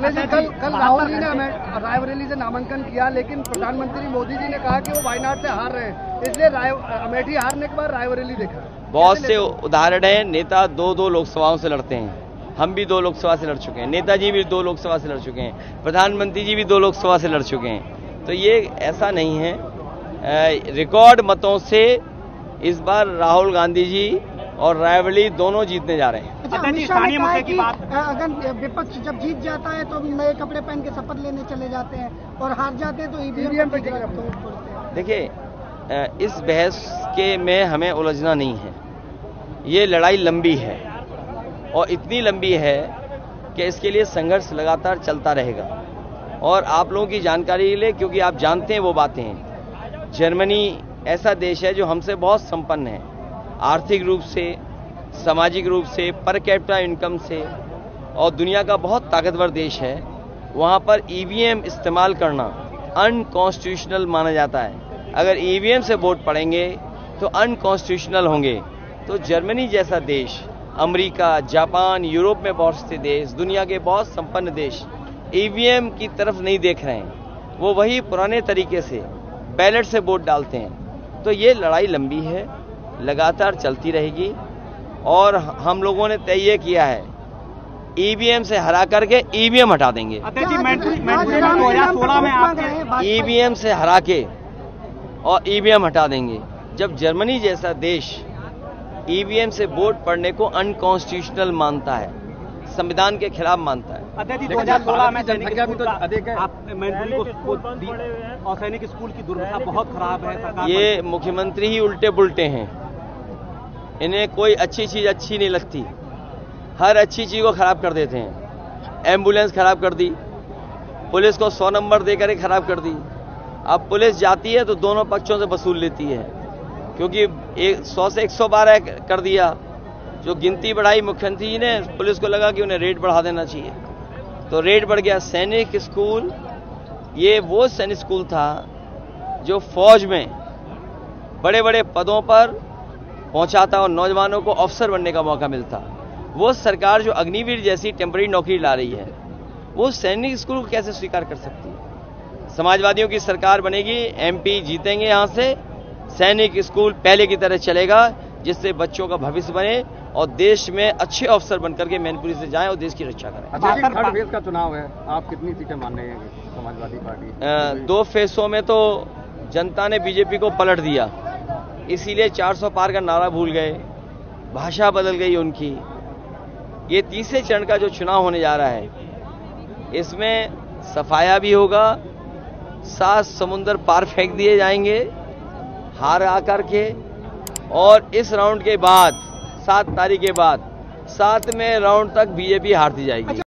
अखिलेश जी, कल राहुल जी ने रायबरेली से नामांकन किया, लेकिन प्रधानमंत्री मोदी जी ने कहा कि वो वायनाड से हार रहे हैं, इसलिए अमेठी हारने के बाद रायबरेली देखा। बहुत से उदाहरण है, नेता दो लोकसभाओं से लड़ते हैं। हम भी 2 लोकसभा से लड़ चुके हैं, नेताजी भी 2 लोकसभा से लड़ चुके हैं, प्रधानमंत्री जी भी 2 लोकसभा से लड़ चुके हैं। तो ये ऐसा नहीं है, रिकॉर्ड मतों से इस बार राहुल गांधी जी और रायबरेली दोनों जीतने जा रहे हैं। स्थानीय मुद्दे की बात, अगर विपक्ष जब जीत जाता है तो नए कपड़े पहन के शपथ लेने चले जाते हैं और हार जाते हैं तो ईवीएम पे देखिए, इस बहस के में हमें उलझना नहीं है। ये लड़ाई लंबी है और इतनी लंबी है कि इसके लिए संघर्ष लगातार चलता रहेगा। और आप लोगों की जानकारी के लिए, क्योंकि आप जानते हैं वो बातें, जर्मनी ऐसा देश है जो हमसे बहुत संपन्न है, आर्थिक रूप से, सामाजिक रूप से, पर कैपिटा इनकम से, और दुनिया का बहुत ताकतवर देश है। वहाँ पर ईवीएम इस्तेमाल करना अनकॉन्स्टिट्यूशनल माना जाता है। अगर ईवीएम से वोट पड़ेंगे तो अनकॉन्स्टिट्यूशनल होंगे। तो जर्मनी जैसा देश, अमेरिका, जापान, यूरोप में बहुत से देश, दुनिया के बहुत संपन्न देश ईवीएम की तरफ नहीं देख रहे हैं। वो वही पुराने तरीके से बैलेट से वोट डालते हैं। तो ये लड़ाई लंबी है, लगातार चलती रहेगी और हम लोगों ने तय किया है ईवीएम से हरा करके ईवीएम हटा देंगे। ईवीएम से हरा के और ईवीएम हटा देंगे। जब जर्मनी जैसा देश ईवीएम से वोट पड़ने को अनकॉन्स्टिट्यूशनल मानता है, संविधान के खिलाफ मानता है। 2016 में जनसंख्या भी तो अधिक है, आप मैनपुरी को दी और सैनिक स्कूल की दुर्दशा बहुत खराब है। ये मुख्यमंत्री ही उल्टे पुल्टे हैं, इन्हें कोई अच्छी चीज अच्छी नहीं लगती, हर अच्छी चीज को खराब कर देते हैं। एम्बुलेंस खराब कर दी, पुलिस को 100 नंबर देकर ही खराब कर दी। अब पुलिस जाती है तो दोनों पक्षों से वसूल लेती है, क्योंकि 100 से 112 कर दिया। जो गिनती बढ़ाई मुख्यमंत्री जी ने, पुलिस को लगा कि उन्हें रेट बढ़ा देना चाहिए, तो रेट बढ़ गया। सैनिक स्कूल, ये वो सैनिक स्कूल था जो फौज में बड़े बड़े पदों पर पहुंचाता और नौजवानों को अफसर बनने का मौका मिलता। वो सरकार जो अग्निवीर जैसी टेम्पररी नौकरी ला रही है, वो सैनिक स्कूल को कैसे स्वीकार कर सकती है? समाजवादियों की सरकार बनेगी, एमपी जीतेंगे, यहां से सैनिक स्कूल पहले की तरह चलेगा, जिससे बच्चों का भविष्य बने और देश में अच्छे अफसर बनकर के मैनपुरी से जाएं और देश की रक्षा करें। थर्ड फेज का चुनाव है, आप कितनी सीटें मान रहे हैं समाजवादी पार्टी? 2 फेसों में तो जनता ने बीजेपी को पलट दिया, इसीलिए 400 पार का नारा भूल गए, भाषा बदल गई उनकी। ये तीसरे चरण का जो चुनाव होने जा रहा है, इसमें सफाया भी होगा, 7 समुंदर पार फेंक दिए जाएंगे हार आकर के। और इस राउंड के बाद 7 तारीख के बाद 7वें राउंड तक बीजेपी हारती जाएगी।